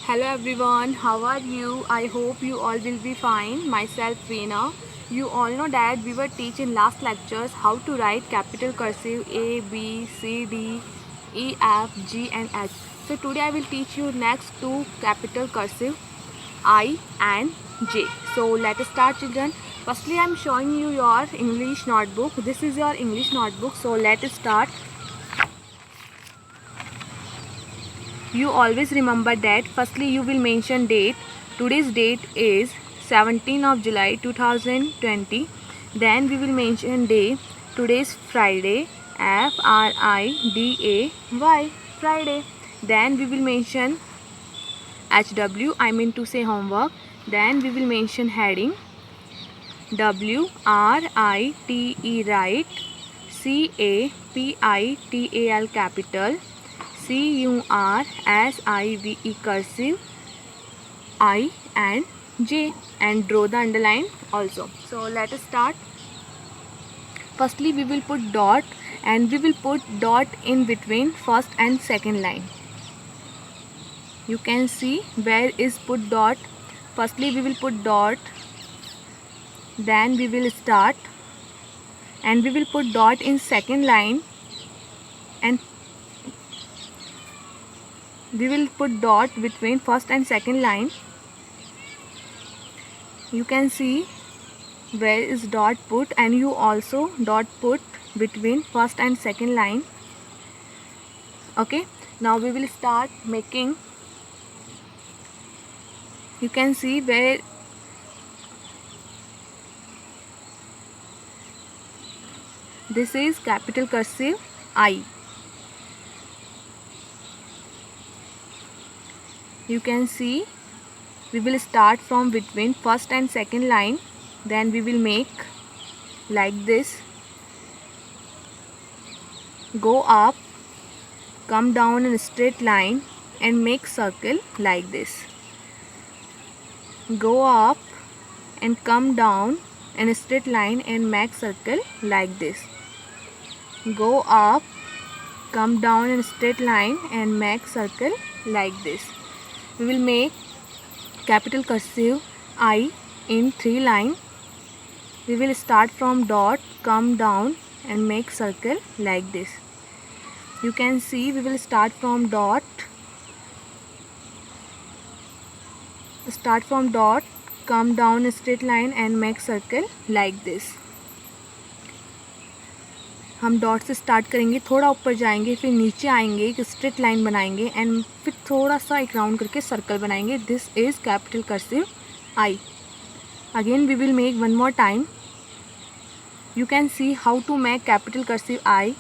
Hello everyone, how are you? I hope you all will be fine. Myself Reena. You all know that we were teaching last lectures how to write capital cursive A, B, C, D, E, F, G and H. So today I will teach you next two capital cursive I and J. So let us start, children. Firstly I am showing you your English notebook. This is your English notebook. So let us start. You always remember that firstly you will mention date. Today's date is 17th of July 2020. Then we will mention day. Today's Friday, Friday, Friday. Then we will mention HW, I mean to say homework. Then we will mention heading WRITE, write, CAPITAL, capital, CURSIVE, cursive, I and J, and draw the underline also. So let us start. Firstly we will put dot, and we will put dot in between first and second line. You can see where is put dot. Firstly we will put dot, then we will start, and we will put dot in second line, and we will put dot between first and second line. You can see where is dot put, and you also dot put between first and second line. Okay, now we will start making. You can see where this is capital cursive I. You can see we will start from between first and second line, then we will make like this, go up, come down in a straight line and make circle like this, go up and come down in a straight line and make circle like this, go up, come down in a straight line and make circle like this. We will make capital cursive I in 3 lines. We will start from dot, come down and make circle like this. You can see we will start from dot, come down a straight line and make circle like this. हम dot से start करेंगे, थोड़ा ऊपर जाएंगे, फिर नीचे आएंगे, एक स्ट्रेट लाइन बनाएंगे एंड फिर थोड़ा सा एक राउंड करके सर्कल बनाएंगे. This is capital cursive I. Again we will make one more time. You can see how to make capital cursive I.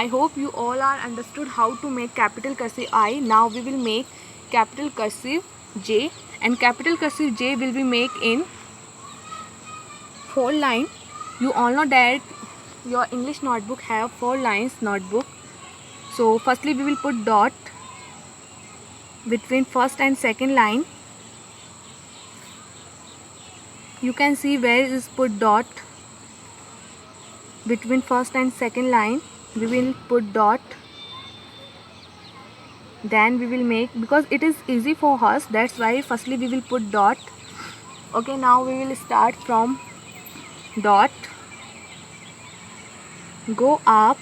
I hope you all are understood how to make capital cursive I. Now we will make capital cursive J, and capital cursive J will be make in 4 lines. You all know that your English notebook have 4 lines notebook. So firstly we will put dot between first and second line. You can see where is put dot between first and second line. We will put dot, then we will make, because it is easy for us, that's why firstly we will put dot. Okay, now we will start from dot, go up,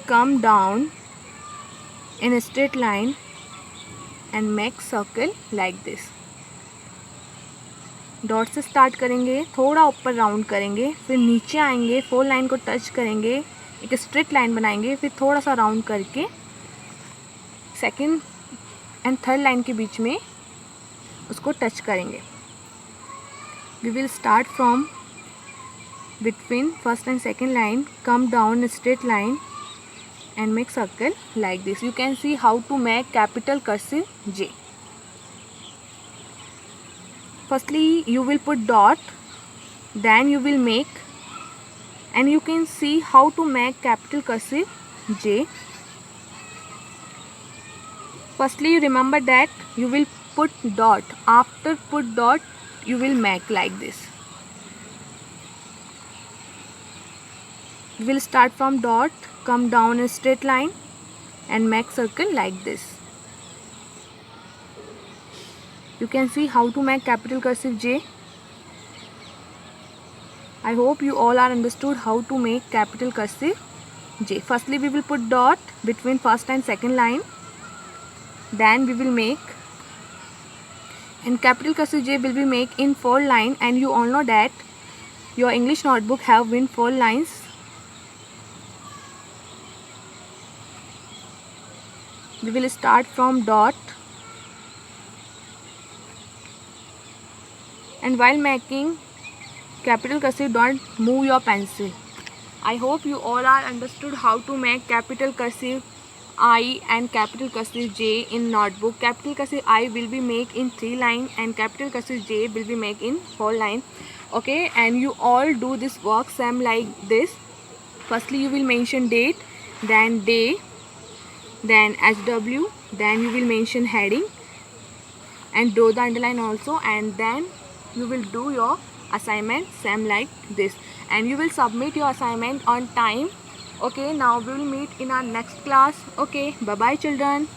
come down in a straight line and make circle like this. Dot से start करेंगे, थोड़ा ऊपर round करेंगे, फिर नीचे आएंगे, 4 line को touch करेंगे, एक स्ट्रेट लाइन बनाएंगे, फिर थोड़ा सा राउंड करके सेकंड एंड थर्ड लाइन के बीच में उसको टच करेंगे. We will start from between first and second line, come down a straight line and make circle like this. You can see how to make capital cursive J. Firstly you will put dot, then you will make, and you can see how to make capital cursive J. Firstly you remember that you will put dot, after put dot you will make like this. We will start from dot, come down a straight line and make circle like this. You can see how to make capital cursive J. I hope you all are understood how to make capital cursive J. Firstly, we will put dot between first and second line. Then we will make, and capital cursive J will be make in 4 line, and you all know that your English notebook have been 4 lines. We will start from dot, and while making capital cursive, don't move your pencil. I hope you all are understood how to make capital cursive I and capital cursive J in notebook. Capital cursive I will be make in 3 line and capital cursive J will be make in 4 line. Okay, and you all do this work same like this. Firstly, you will mention date, then day, then SW, then you will mention heading and draw the underline also, and then you will do your assignment same like this, and you will submit your assignment on time. Okay, now we will meet in our next class. Okay, bye bye children.